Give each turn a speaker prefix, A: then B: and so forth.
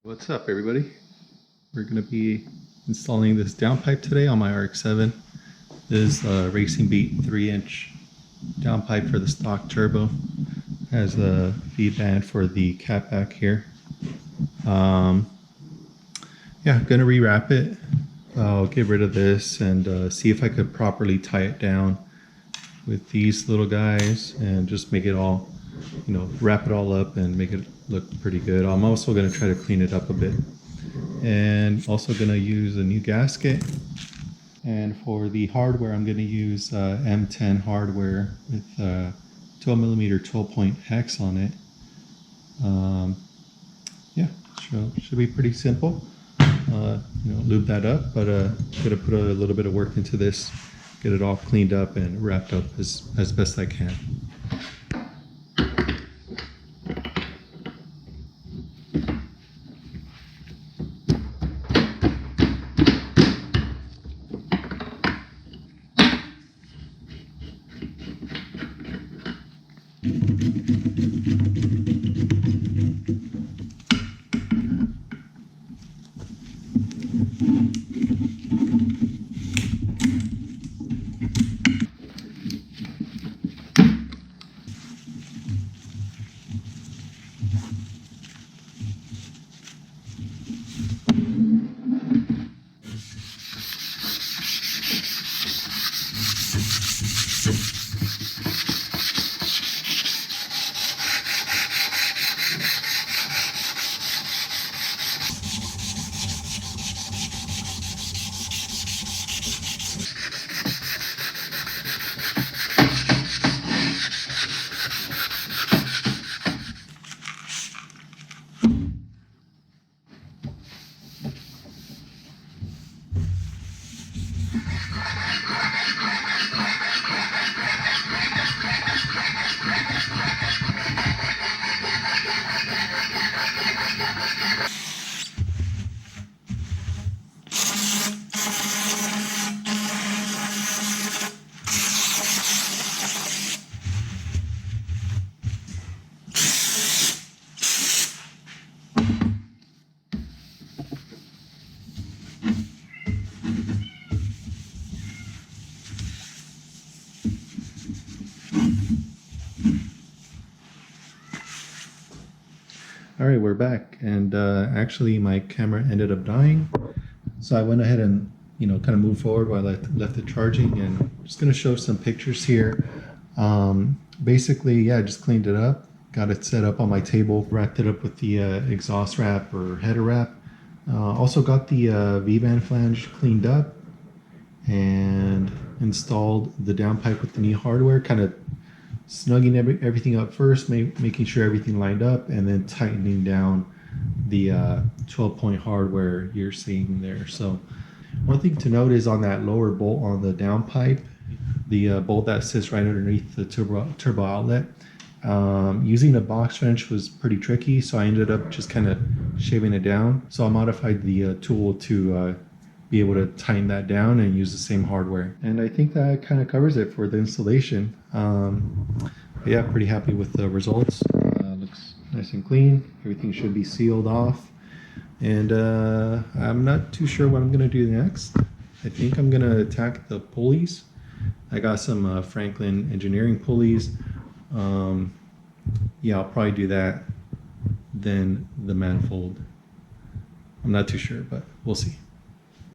A: What's up, everybody? We're going to be installing this downpipe today on my RX-7. This is a Racing Beat 3-inch downpipe for the stock turbo. Has a feed band for the cap back here. Yeah, going to rewrap it. I'll get rid of this and see if I could properly tie it down with these little guys and just make it all, wrap it all up and make it look pretty good. I'm also going to try to clean it up a bit, and also going to use a new gasket. And for the hardware, I'm going to use M10 hardware with 12mm 12-point hex on it. Yeah, should be pretty simple. Lube that up, but gonna put a little bit of work into this, get it all cleaned up and wrapped up as best I can. All right, we're back, and actually my camera ended up dying, so I went ahead and kind of moved forward while I left it charging, and I'm just going to show some pictures here. Basically, yeah, I just cleaned it up, got it set up on my table, wrapped it up with the exhaust wrap or header wrap. Also got the V-band flange cleaned up and installed the downpipe with the new hardware, kind of snugging everything up first, making sure everything lined up, and then tightening down the 12-point hardware you're seeing there. So one thing to note is on that lower bolt on the downpipe, the bolt that sits right underneath the turbo outlet, using a box wrench was pretty tricky, so I ended up just kind of shaving it down. So I modified the tool to be able to tighten that down and use the same hardware. And I think that kind of covers it for the installation. Yeah, pretty happy with the results. Looks nice and clean. Everything should be sealed off. And I'm not too sure what I'm gonna do next. I think I'm gonna attack the pulleys. I got some Franklin engineering pulleys. Yeah, I'll probably do that. Then the manifold. I'm not too sure, but we'll see.